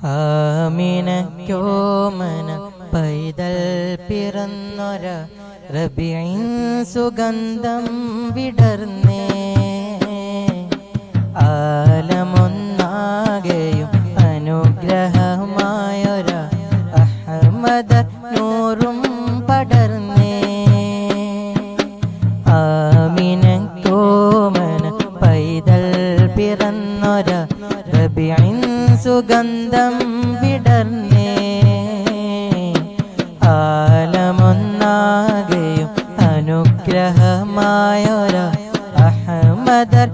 ആമിനക്കോമന പൈതൽ പിറന്നൊര റബീഇൻ സുഗന്ധം വിടർന്നേ. ആലമൊന്നാകെയും അനുഗ്രഹമായൊര അഹ്മദ നൂറും പടർന്നേ. ആമിനക്കോമന പൈതൽ പിറന്നൊര റബീഇൻ സുഗന്ധം വിടർന്നേ. ആലമൊന്നാകെയും അനുഗ്രഹമായൊര അഹ്മദർ